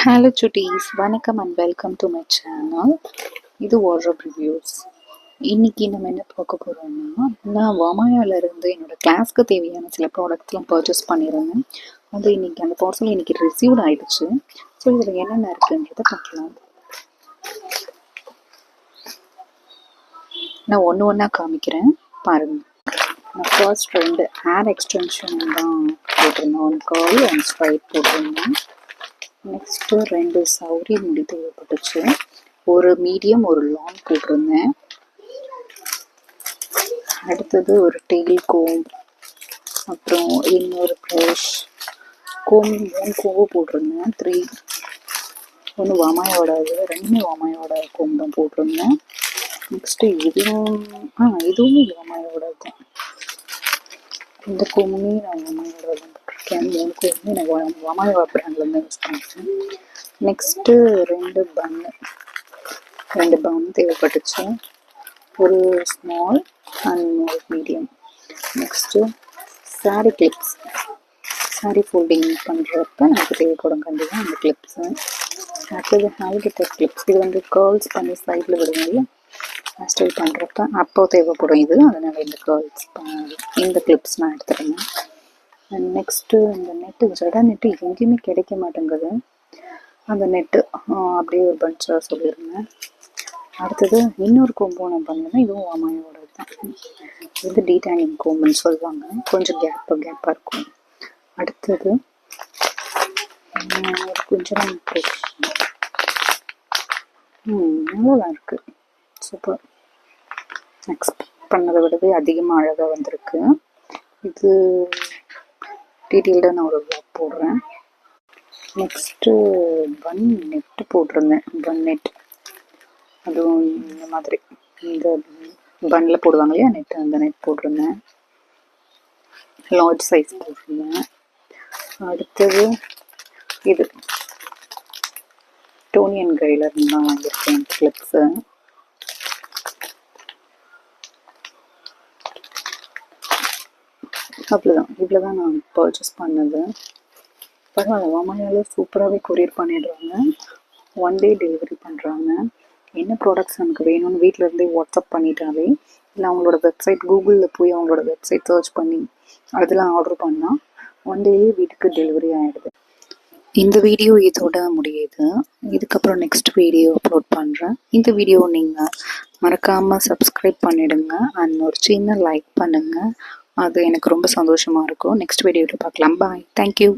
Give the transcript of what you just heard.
Hello சுட்டீஸ், வணக்கம் and welcome to my channel. இது wardrobe reviews. இன்னைக்கு நம்ம என்ன பார்க்க போகிறோம்னா, நான் வமாயாவிலேருந்து என்னோடய கிளாஸ்க்கு தேவையான சில ப்ராடக்ட்ஸ்லாம் பர்ச்சேஸ் பண்ணியிருந்தேன். அது இன்னைக்கு அந்த பார்சல் இன்னைக்கு ரிசீவ்ட் ஆகிடுச்சு. ஸோ இதில் என்னென்ன இருக்குன்றதை பார்க்கலாம். நான் ஒன்று ஒன்றா காமிக்கிறேன், பாருங்கள். நான் ஃபர்ஸ்ட் 2 ஹேர் எக்ஸ்டென்ஷன் தான் போட்டிருந்தேன். 1 கர்ல் 1 ஸ்ட்ரைட் போட்டிருந்தேன். நெக்ஸ்ட்டு 2 சௌரி முடி தேவைப்பட்டுச்சு. ஒரு மீடியம் ஒரு லாங் போட்டிருந்தேன். அடுத்தது ஒரு டெயில் கோம், அப்புறம் இன்னொரு ப்ரஷ், கோம் 3 கோம்பு போட்டிருந்தேன். 3 ஒன்று வாமாயோட, 2 வாமாயோட கோம் தான் போட்டிருந்தேன். நெக்ஸ்ட்டு இதுவும் வாமாயோட தான். இந்த கோமுமே நான் வாமாயோட தான் போட்டிருக்கேன். 3 கோமுமே நான் வாமாயோட பிராண்ட்லேருந்து யூஸ் பண்ணுறேன். நெக்ஸ்ட்டு 2 பன் தேவைப்பட்டுச்சு. ஒரு ஸ்மால் அண்ட் ஒரு medium. Next sari clips, sari folding பண்ணுறப்ப நமக்கு தேவைப்படும் கண்டிப்பாக அந்த கிளிப்ஸு. அடுத்தது ஹேல்கெட்டர் கிளிப்ஸ், இது வந்து கேர்ள்ஸ் பண்ணி சைடில் விடுவோம்ல, ஹேர் ஸ்டைல் பண்ணுறப்ப அப்போ தேவைப்படும் இது. அதனால் இந்த கிளிப்ஸ் நான் எடுத்துருந்தேன். நெக்ஸ்ட்டு இந்த நெட்டு, ஜடா நெட்டு எங்கேயுமே கிடைக்க மாட்டேங்குது. அந்த நெட்டு அப்படியே ஒரு பஞ்சாக சொல்லியிருந்தேன். அடுத்தது இன்னொரு கோம்போ நான் பண்ணியிருந்தேன். இதுவும் வாமாயோட தான். இது டீடைனிங் கோம்புன்னு சொல்லுவாங்க, கொஞ்சம் கேப்பாக இருக்கும். அடுத்தது ஒரு கொஞ்சம் நல்லாதான் இருக்குது, சூப்பர். எக்ஸ்பெக்ட் பண்ணதை விடவே அதிகமாக அழகாக வந்திருக்கு. இது டீட்டெயில்டாக நான் ஒரு வ்ளாக் போடுறேன். நெக்ஸ்ட்டு பன் நெட்டு போட்டிருந்தேன். பன் நெட், அதுவும் இந்த மாதிரி இந்த பன்னில் போடுவாங்க இல்லையா நெட்டு, அந்த நெட் போட்டிருந்தேன். லார்ஜ் சைஸ் போட்டிருந்தேன். அடுத்தது இது டோனி அண்ட் கைலர்னு தான் வாங்கியிருக்கேன் கிளிப்ஸு. அவ்வளோதான், இவ்வளோ தான் நான் பர்ச்சேஸ் பண்ணது. பரவாயில்ல, வாமாயாவில் சூப்பராகவே கொரியர் பண்ணிடுறாங்க. 1 day டெலிவரி பண்ணுறாங்க. என்ன ப்ராடக்ட்ஸ் நமக்கு வேணும்னு வீட்டில் இருந்தே வாட்ஸ்அப் பண்ணிட்டாலே, இல்லை அவங்களோட வெப்சைட் கூகுளில் போய் அவங்களோட வெப்சைட் சர்ச் பண்ணி அதெல்லாம் ஆர்டர் பண்ணால் 1 day வீட்டுக்கு டெலிவரி ஆகிடுது. இந்த வீடியோ இதோட முடியுது. இதுக்கப்புறம் நெக்ஸ்ட் வீடியோ அப்லோட் பண்ணுறேன். இந்த வீடியோ நீங்கள் மறக்காமல் சப்ஸ்கிரைப் பண்ணிவிடுங்க அண்ட் ஒரு சின்ன லைக் பண்ணுங்கள். அது எனக்கு ரொம்ப சந்தோஷமாக இருக்கும். நெக்ஸ்ட் வீடியோவில் பார்க்கலாம். பாய், தேங்க்யூ.